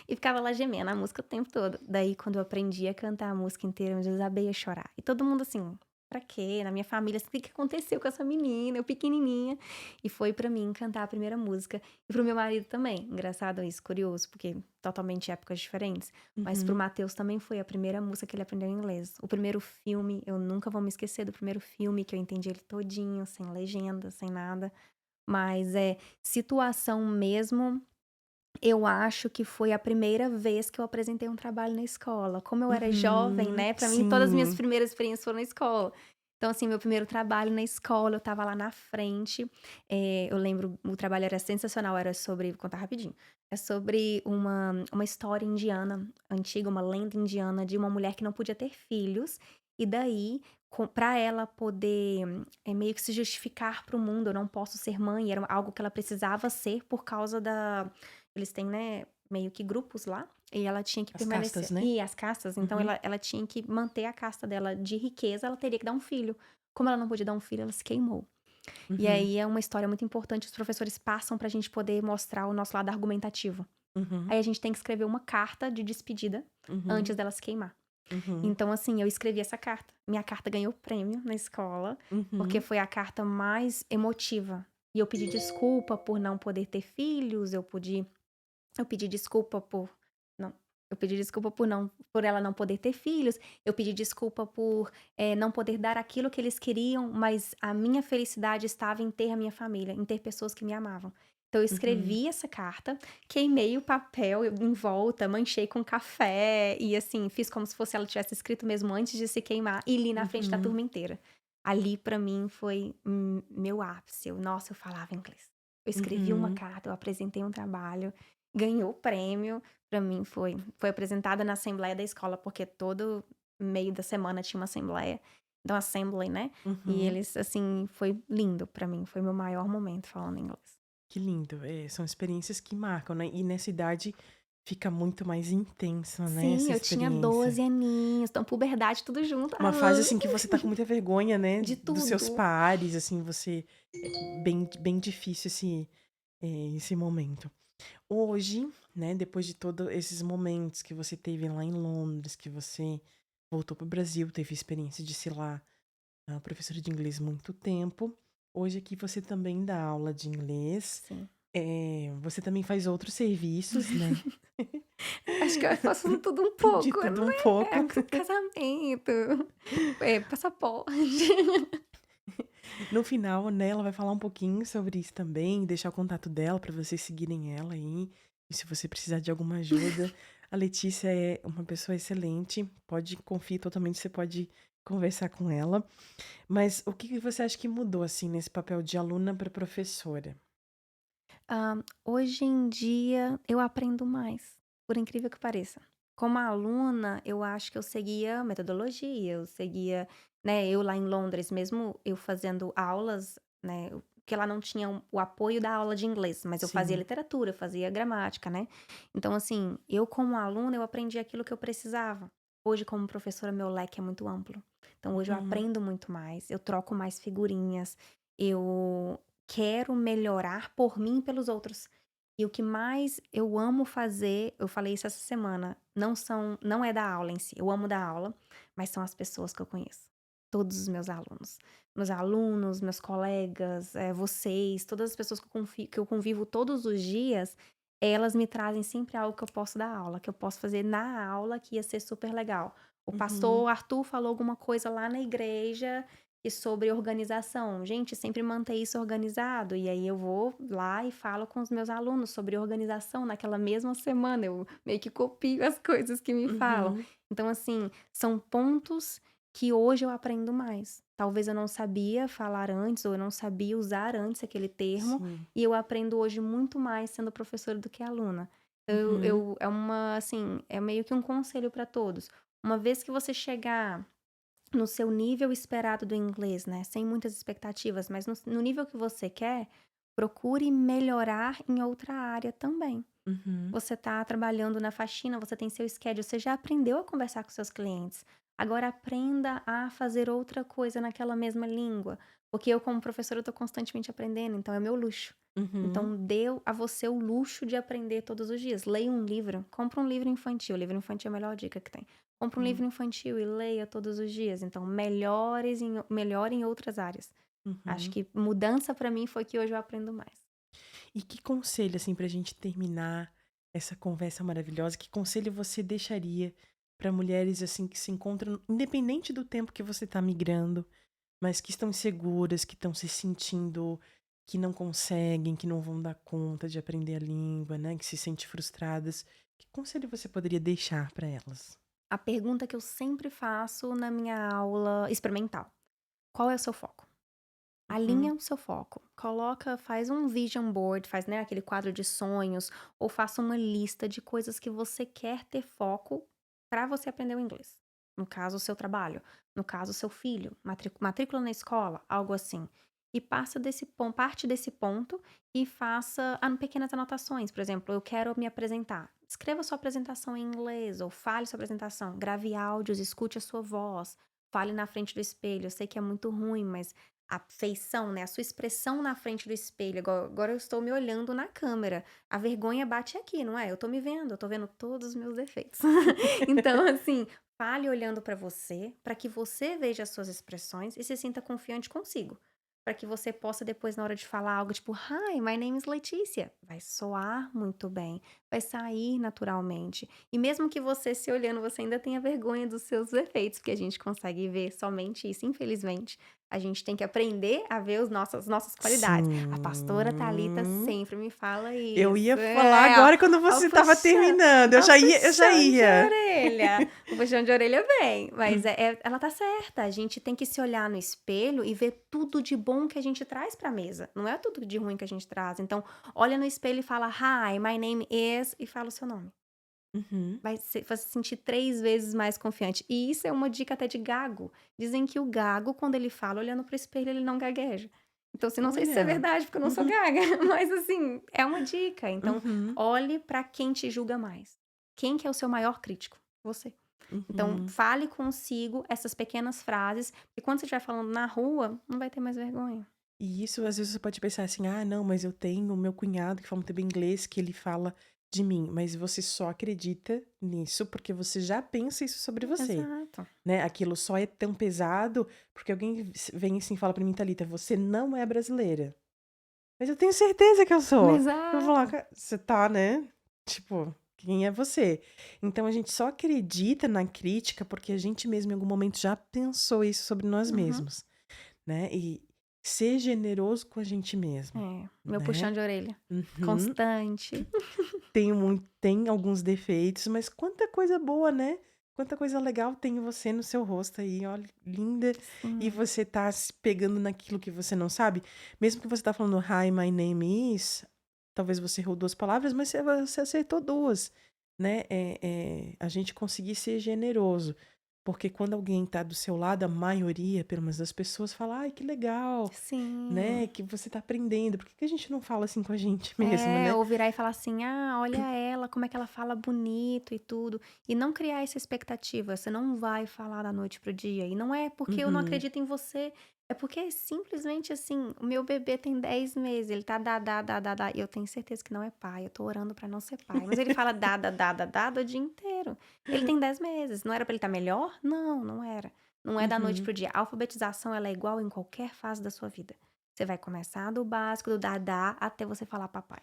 Speaker 2: e ficava lá gemendo a música o tempo todo. Daí quando eu aprendi a cantar a música inteira, eu desabei a chorar. E todo mundo assim: "Pra quê?", na minha família assim: "O que que aconteceu com essa menina?", eu pequenininha. E foi pra mim cantar a primeira música e para o meu marido também. Engraçado isso, curioso, porque totalmente épocas diferentes. Mas para o
Speaker 1: Uhum,
Speaker 2: Matheus também foi a primeira música que ele aprendeu em inglês. O primeiro filme, eu nunca vou me esquecer do primeiro filme que eu entendi ele todinho, sem legenda, sem nada. Mas situação mesmo, eu acho que foi a primeira vez que eu apresentei um trabalho na escola. Como eu era jovem,
Speaker 1: uhum,
Speaker 2: né, pra mim todas as minhas
Speaker 1: sim.
Speaker 2: primeiras experiências foram na escola. Então, assim, meu primeiro trabalho na escola, eu estava lá na frente, eu lembro, o trabalho era sensacional, era sobre vou contar rapidinho, é sobre uma história indiana antiga, uma lenda indiana de uma mulher que não podia ter filhos, e daí, pra ela poder, meio que se justificar para o mundo: "Eu não posso ser mãe", era algo que ela precisava ser por causa da eles têm, né, meio que grupos lá, e ela tinha que
Speaker 1: As castas,
Speaker 2: permanecer
Speaker 1: né?
Speaker 2: e as castas, então
Speaker 1: Uhum,
Speaker 2: ela tinha que manter a casta dela de riqueza, ela teria que dar um filho. Como ela não podia dar um filho, ela se queimou. E
Speaker 1: uhum,
Speaker 2: aí é uma história muito importante, os professores passam pra gente poder mostrar o nosso lado argumentativo.
Speaker 1: uhum,
Speaker 2: Aí a gente tem que escrever uma carta de despedida
Speaker 1: uhum,
Speaker 2: antes dela se queimar.
Speaker 1: uhum,
Speaker 2: Então, assim, eu escrevi essa carta. Minha carta ganhou prêmio na escola, porque
Speaker 1: uhum,
Speaker 2: foi a carta mais emotiva. E eu pedi desculpa por não poder ter filhos, eu pedi Eu pedi desculpa por não eu pedi desculpa por ela não poder ter filhos, eu pedi desculpa por, não poder dar aquilo que eles queriam, mas a minha felicidade estava em ter a minha família, em ter pessoas que me amavam. Então eu
Speaker 1: Uhum,
Speaker 2: escrevi essa carta, queimei o papel em volta, manchei com café e, assim, fiz como se fosse ela tivesse escrito mesmo antes de se queimar e li na frente da
Speaker 1: uhum,
Speaker 2: turma inteira. Ali pra mim foi, meu ápice, nossa, eu falava inglês. Eu escrevi uma
Speaker 1: uhum.
Speaker 2: carta, eu apresentei um trabalho, ganhou o prêmio, pra mim foi apresentada na assembleia da escola, porque todo meio da semana tinha uma assembleia, então assembly, né, e
Speaker 1: Uhum.
Speaker 2: eles, assim, foi lindo pra mim, foi meu maior momento falando inglês.
Speaker 1: Que lindo. É, são experiências que marcam, né? E nessa idade fica muito mais intensa, né,
Speaker 2: Sim,
Speaker 1: essa
Speaker 2: eu tinha
Speaker 1: experiência.
Speaker 2: 12 aninhos, então puberdade tudo junto,
Speaker 1: Uma fase, assim, que você tá com muita vergonha, né,
Speaker 2: de
Speaker 1: dos seus
Speaker 2: tudo.
Speaker 1: pares, assim, você bem difícil esse momento. Hoje, né, depois de todos esses momentos que você teve lá em Londres, que você voltou para o Brasil, teve a experiência de ser lá professora de inglês muito tempo. Hoje aqui você também dá aula de inglês.
Speaker 2: Sim.
Speaker 1: Você também faz outros serviços, né?
Speaker 2: Acho que eu faço tudo um
Speaker 1: De
Speaker 2: pouco,
Speaker 1: tudo
Speaker 2: não
Speaker 1: um
Speaker 2: é?
Speaker 1: pouco.
Speaker 2: Casamento, passaporte.
Speaker 1: No final, né, ela vai falar um pouquinho sobre isso também, deixar o contato dela para vocês seguirem ela aí. E se você precisar de alguma ajuda, a Letícia é uma pessoa excelente. Pode confiar totalmente, você pode conversar com ela. Mas o que que você acha que mudou assim nesse papel de aluna para professora?
Speaker 2: Hoje em dia eu aprendo mais, por incrível que pareça. Como aluna, eu acho que eu seguia metodologia, eu seguia, né, eu lá em Londres, mesmo eu fazendo aulas, né, que lá não tinha o apoio da aula de inglês, mas eu fazia
Speaker 1: Sim.
Speaker 2: literatura, eu fazia gramática, né. Então, assim, eu como aluna, eu aprendi aquilo que eu precisava. Hoje, como professora, meu leque é muito amplo. Então hoje eu
Speaker 1: Uhum,
Speaker 2: aprendo muito mais, eu troco mais figurinhas, eu quero melhorar por mim e pelos outros. E o que mais eu amo fazer, eu falei isso essa semana, não é da aula em si, eu amo dar aula, mas são as pessoas que eu conheço. Todos os meus alunos. Meus alunos, meus colegas, vocês, todas as pessoas que eu convivo todos os dias, elas me trazem sempre algo que eu posso dar aula, que eu posso fazer na aula, que ia ser super legal. O
Speaker 1: uhum,
Speaker 2: pastor Arthur falou alguma coisa lá na igreja e sobre organização. Gente, sempre manter isso organizado. E aí eu vou lá e falo com os meus alunos sobre organização naquela mesma semana. Eu meio que copio as coisas que me falam.
Speaker 1: uhum.
Speaker 2: Então, assim, são pontos que hoje eu aprendo mais. Talvez eu não sabia falar antes, ou eu não sabia usar antes aquele termo,
Speaker 1: Sim.
Speaker 2: e eu aprendo hoje muito mais sendo professora do que aluna.
Speaker 1: Uhum,
Speaker 2: É uma, assim, é meio que um conselho para todos. Uma vez que você chegar no seu nível esperado do inglês, né, sem muitas expectativas, mas no nível que você quer, procure melhorar em outra área também.
Speaker 1: uhum.
Speaker 2: Você está trabalhando na faxina, você tem seu schedule, você já aprendeu a conversar com seus clientes. Agora aprenda a fazer outra coisa naquela mesma língua, porque eu como professora estou constantemente aprendendo, então é meu luxo.
Speaker 1: Uhum,
Speaker 2: Então deu a você o luxo de aprender todos os dias. Leia um livro, compra um livro infantil, o livro infantil é a melhor dica que tem. Compra um livro
Speaker 1: uhum,
Speaker 2: infantil e leia todos os dias, então melhore em outras áreas. Acho
Speaker 1: uhum.
Speaker 2: que mudança para mim foi que hoje eu aprendo mais.
Speaker 1: E que conselho, assim, pra gente terminar essa conversa maravilhosa, que conselho você deixaria para mulheres, assim, que se encontram, independente do tempo que você tá migrando, mas que estão inseguras, que estão se sentindo que não conseguem, que não vão dar conta de aprender a língua, né, que se sentem frustradas. Que conselho você poderia deixar para elas?
Speaker 2: A pergunta que eu sempre faço na minha aula experimental: qual é o seu foco?
Speaker 1: Uhum,
Speaker 2: Alinha o seu foco. Faz um vision board, faz, né, aquele quadro de sonhos, ou faça uma lista de coisas que você quer ter foco para você aprender o inglês. No caso, o seu trabalho. No caso, o seu filho, matrícula na escola, algo assim. E parte desse ponto e faça pequenas anotações. Por exemplo, eu quero me apresentar. Escreva sua apresentação em inglês, ou fale sua apresentação. Grave áudios, escute a sua voz. Fale na frente do espelho. Eu sei que é muito ruim, mas a feição, né, a sua expressão na frente do espelho, igual agora eu estou me olhando na câmera, a vergonha bate aqui, não é? Eu tô me vendo, eu tô vendo todos os meus defeitos. Então, assim, fale olhando para que você veja as suas expressões e se sinta confiante consigo, para que você possa depois na hora de falar algo tipo: "Hi, my name is Letícia", vai soar muito bem, vai sair naturalmente. E mesmo que você se olhando, você ainda tenha vergonha dos seus defeitos, porque a gente consegue ver somente isso, infelizmente. A gente tem que aprender a ver nossas qualidades. A pastora Thalita
Speaker 1: Sim.
Speaker 2: sempre me fala
Speaker 1: Eu
Speaker 2: isso.
Speaker 1: ia falar agora quando
Speaker 2: Ó,
Speaker 1: você estava terminando. Eu
Speaker 2: ó o
Speaker 1: já ia, eu já
Speaker 2: puxão de
Speaker 1: ia.
Speaker 2: orelha. O puxão de orelha vem, mas ela tá certa. A gente tem que se olhar no espelho e ver tudo de bom que a gente traz pra mesa. Não é tudo de ruim que a gente traz. Então, olha no espelho e fala, Hi, my name is, e fala o seu nome.
Speaker 1: Uhum.
Speaker 2: Vai se sentir 3 vezes mais confiante. E isso é uma dica até de gago. Dizem que o gago, quando ele fala olhando pro espelho, ele não gagueja. Então, assim, não sei se isso é
Speaker 1: Olha.
Speaker 2: verdade, porque eu não sou
Speaker 1: Uhum.
Speaker 2: gaga, mas assim, é uma dica. Então,
Speaker 1: Uhum.
Speaker 2: olhe pra quem te julga mais. Quem que é o seu maior crítico? Você. Então,
Speaker 1: Uhum.
Speaker 2: fale consigo essas pequenas frases, e quando você estiver falando na rua, não vai ter mais vergonha.
Speaker 1: E isso, às vezes, você pode pensar assim: ah, não, mas eu tenho o meu cunhado que fala muito bem inglês, que ele fala de mim. Mas você só acredita nisso porque você já pensa isso sobre você,
Speaker 2: Exato.
Speaker 1: né? Aquilo só é tão pesado porque alguém vem assim e fala pra mim, Thalita, você não é brasileira. Mas eu tenho certeza que eu sou. Eu vou falar,
Speaker 2: Exato.
Speaker 1: você tá, né? Tipo, quem é você? Então a gente só acredita na crítica porque a gente mesmo em algum momento já pensou isso sobre nós
Speaker 2: Uhum.
Speaker 1: mesmos, né? E ser generoso com a gente mesmo,
Speaker 2: É, meu puxão
Speaker 1: né?
Speaker 2: de orelha.
Speaker 1: Uhum.
Speaker 2: Constante.
Speaker 1: Tem alguns defeitos, mas quanta coisa boa, né? Quanta coisa legal tem você no seu rosto aí, olha, linda. E
Speaker 2: Sim.
Speaker 1: você tá se pegando naquilo que você não sabe. Mesmo que você tá falando Hi, my name is, talvez você errou 2 palavras, mas você acertou 2, né? A gente conseguir ser generoso. Porque quando alguém tá do seu lado, a maioria, pelo menos das pessoas, fala, ai, que legal, né?
Speaker 2: Sim.
Speaker 1: Que você tá aprendendo. Por que que a gente não fala assim com a gente mesmo,
Speaker 2: É,
Speaker 1: né?
Speaker 2: ou virar e falar assim: "Ah, olha ela, como é que ela fala bonito e tudo", e não criar essa expectativa, você não vai falar da noite para o dia, e não é porque eu não
Speaker 1: Uhum.
Speaker 2: acredito em você, é porque simplesmente, assim, o meu bebê tem 10 meses, ele tá dá, e eu tenho certeza que não é pai, eu tô orando pra não ser pai, mas ele fala dá o dia inteiro. Ele tem 10 meses, não era pra ele estar melhor? Não, não era. Não é da noite
Speaker 1: Uhum.
Speaker 2: para o dia. A alfabetização, ela é igual em qualquer fase da sua vida. Você vai começar do básico, do dá, até você falar papai.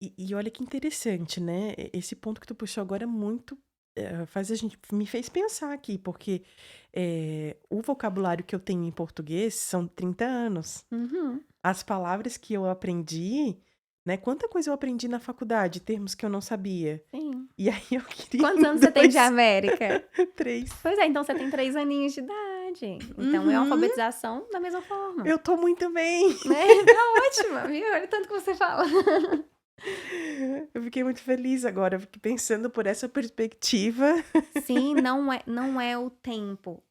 Speaker 1: E olha que interessante, né? Esse ponto que tu puxou agora é muito. Faz a gente, me fez pensar aqui, porque o vocabulário que eu tenho em português são 30 anos.
Speaker 2: Uhum,
Speaker 1: As palavras que eu aprendi, né? Quanta coisa eu aprendi na faculdade, termos que eu não sabia.
Speaker 2: sim.
Speaker 1: E aí eu queria
Speaker 2: Quantos
Speaker 1: em
Speaker 2: anos você tem de
Speaker 1: 2,
Speaker 2: América?
Speaker 1: 3.
Speaker 2: Pois é, então você tem 3 aninhos de idade. Então é
Speaker 1: Uhum.
Speaker 2: alfabetização da mesma forma,
Speaker 1: Eu tô muito bem.
Speaker 2: né. Tá ótima, viu. Olha o tanto que você fala.
Speaker 1: Eu fiquei muito feliz agora, eu fiquei pensando por essa perspectiva.
Speaker 2: Sim, não é o tempo,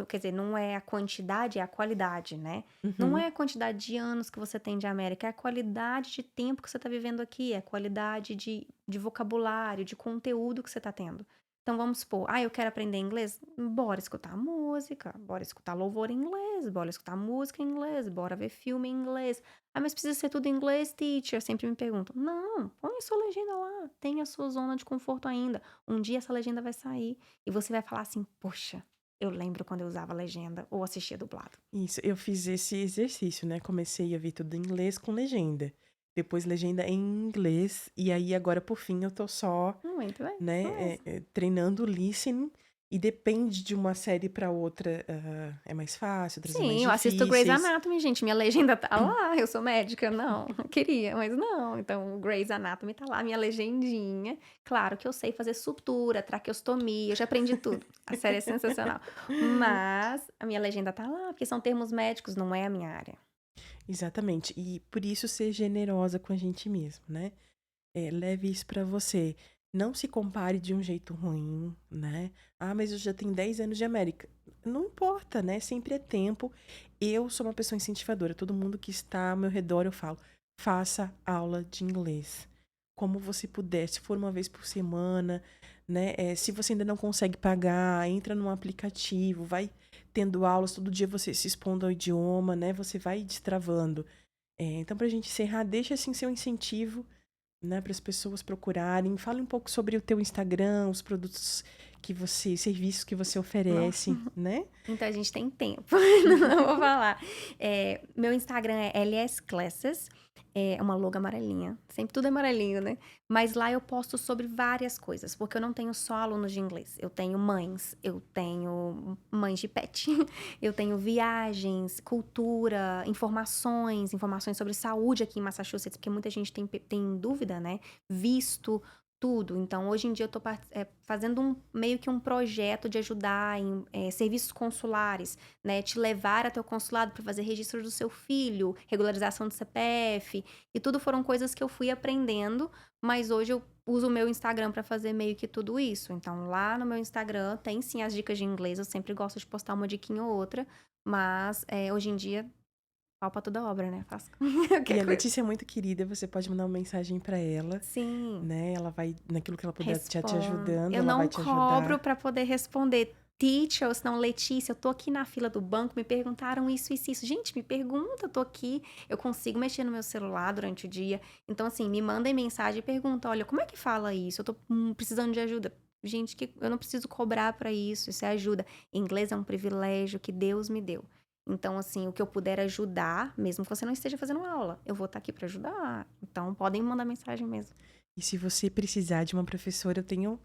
Speaker 2: quer dizer, não é a quantidade, é a qualidade, né. Não
Speaker 1: Uhum.
Speaker 2: é a quantidade de anos que você tem de América, é a qualidade de tempo que você tá vivendo aqui, é a qualidade de vocabulário, de conteúdo que você tá tendo. Então vamos supor, eu quero aprender inglês? Bora escutar música, bora escutar louvor em inglês, bora escutar música em inglês, bora ver filme em inglês. Mas precisa ser tudo em inglês, teacher? Sempre me perguntam. Não, põe a sua legenda lá, tem a sua zona de conforto ainda. Um dia essa legenda vai sair e você vai falar assim: "Poxa, eu lembro quando eu usava legenda ou assistia dublado".
Speaker 1: Isso, eu fiz esse exercício, né? Comecei a ver tudo em inglês com legenda. Depois legenda em inglês. E aí, agora, por fim, eu tô só,
Speaker 2: Muito bem, isso
Speaker 1: né,
Speaker 2: mesmo.
Speaker 1: treinando o listening. E depende de uma série pra outra, é mais fácil, outras é mais
Speaker 2: Sim, eu assisto Grey's
Speaker 1: difíceis.
Speaker 2: Anatomy, gente, minha legenda tá lá, eu sou médica, não, queria, mas não. Então o Grey's Anatomy tá lá, minha legendinha. Claro que eu sei fazer sutura, traqueostomia, eu já aprendi tudo. A série é sensacional. Mas a minha legenda tá lá, porque são termos médicos, não é a minha área.
Speaker 1: Exatamente. E por isso ser generosa com a gente mesmo, né? Leve isso pra você. Não se compare de um jeito ruim, né? Ah, mas eu já tenho 10 anos de América. Não importa, né? Sempre é tempo. Eu sou uma pessoa incentivadora. Todo mundo que está ao meu redor, eu falo, faça aula de inglês. Como você puder, se for uma vez por semana, né? Se você ainda não consegue pagar, entra num aplicativo, vai tendo aulas, todo dia você se expondo ao idioma, né? Você vai destravando. Então, pra gente encerrar, deixa assim seu incentivo, né, para as pessoas procurarem. Fale um pouco sobre o teu Instagram, os produtos serviços que você
Speaker 2: Nossa.
Speaker 1: oferece, né?
Speaker 2: Então a gente tem tempo. Não vou falar. Meu Instagram é LS Classes. É uma logo amarelinha. Sempre tudo é amarelinho, né? Mas lá eu posto sobre várias coisas, porque eu não tenho só alunos de inglês. Eu tenho mães de pet, eu tenho viagens, cultura, informações sobre saúde aqui em Massachusetts, porque muita gente tem dúvida, né? Visto, tudo. Então, hoje em dia eu tô fazendo meio que um projeto de ajudar em serviços consulares, né? Te levar até o consulado para fazer registro do seu filho, regularização do CPF. E tudo foram coisas que eu fui aprendendo, mas hoje eu uso o meu Instagram para fazer meio que tudo isso. Então, lá no meu Instagram tem sim as dicas de inglês. Eu sempre gosto de postar uma diquinha ou outra, mas hoje em dia, pau pra toda obra, né? Faço
Speaker 1: E
Speaker 2: qualquer
Speaker 1: a
Speaker 2: coisa.
Speaker 1: Letícia é muito querida, você pode mandar uma mensagem pra ela,
Speaker 2: Sim.
Speaker 1: né? Ela vai, naquilo que ela puder te
Speaker 2: Respondo.
Speaker 1: ajudando,
Speaker 2: Eu
Speaker 1: ela vai
Speaker 2: não
Speaker 1: te
Speaker 2: cobro
Speaker 1: ajudar.
Speaker 2: para poder responder. Teacher, ou senão Letícia, eu tô aqui na fila do banco, me perguntaram isso, isso, isso. Gente, me pergunta, eu tô aqui, eu consigo mexer no meu celular durante o dia. Então, assim, me mandem mensagem e pergunta, olha, como é que fala isso? Eu tô precisando de ajuda. Gente, eu não preciso cobrar para isso é ajuda. Inglês é um privilégio que Deus me deu. Então, assim, o que eu puder ajudar, mesmo que você não esteja fazendo aula, eu vou estar aqui para ajudar. Então, podem mandar mensagem mesmo.
Speaker 1: E se você precisar de uma professora, eu tenho,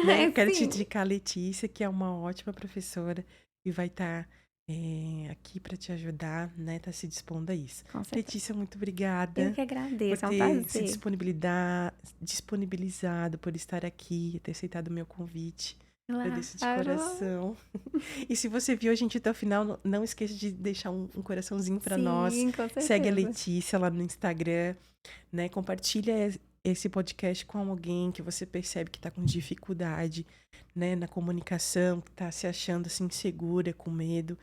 Speaker 1: né? Eu quero te
Speaker 2: Sim,
Speaker 1: indicar a Letícia, que é uma ótima professora e vai estar aqui para te ajudar, né? Tá se dispondo a isso.
Speaker 2: com certeza.
Speaker 1: Letícia, muito
Speaker 2: Eu
Speaker 1: obrigada
Speaker 2: que
Speaker 1: por
Speaker 2: agradeço, é um
Speaker 1: ter se
Speaker 2: prazer.
Speaker 1: disponibilizado, por estar aqui, ter aceitado o meu convite. Agradeço de
Speaker 2: Claro.
Speaker 1: coração. E se você viu a gente até o final, não esqueça de deixar um coraçãozinho para nós.
Speaker 2: Sim, com
Speaker 1: Segue a
Speaker 2: certeza.
Speaker 1: Letícia lá no Instagram, né? Compartilha esse podcast com alguém que você percebe que está com dificuldade, né, na comunicação, que está se achando assim insegura, com medo.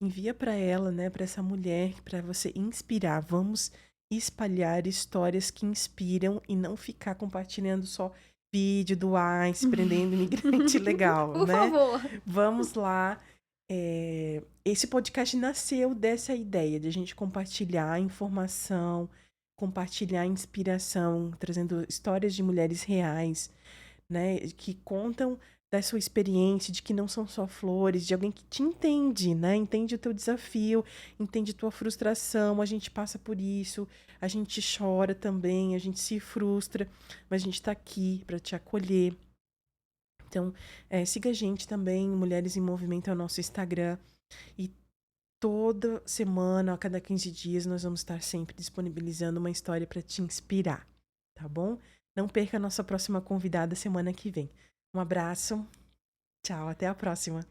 Speaker 1: Envia para ela, né, para essa mulher, para você inspirar. Vamos espalhar histórias que inspiram e não ficar compartilhando só vídeo do ICE prendendo imigrante legal,
Speaker 2: Por
Speaker 1: né?
Speaker 2: favor.
Speaker 1: Vamos lá. Esse podcast nasceu dessa ideia de a gente compartilhar informação, compartilhar inspiração, trazendo histórias de mulheres reais, né, que contam da sua experiência, de que não são só flores, de alguém que te entende, né? Entende o teu desafio, entende a tua frustração, a gente passa por isso, a gente chora também, a gente se frustra, mas a gente tá aqui para te acolher. Então, siga a gente também, Mulheres em Movimento é o nosso Instagram. E toda semana, a cada 15 dias, nós vamos estar sempre disponibilizando uma história para te inspirar, tá bom? Não perca a nossa próxima convidada semana que vem. Um abraço, tchau, até a próxima.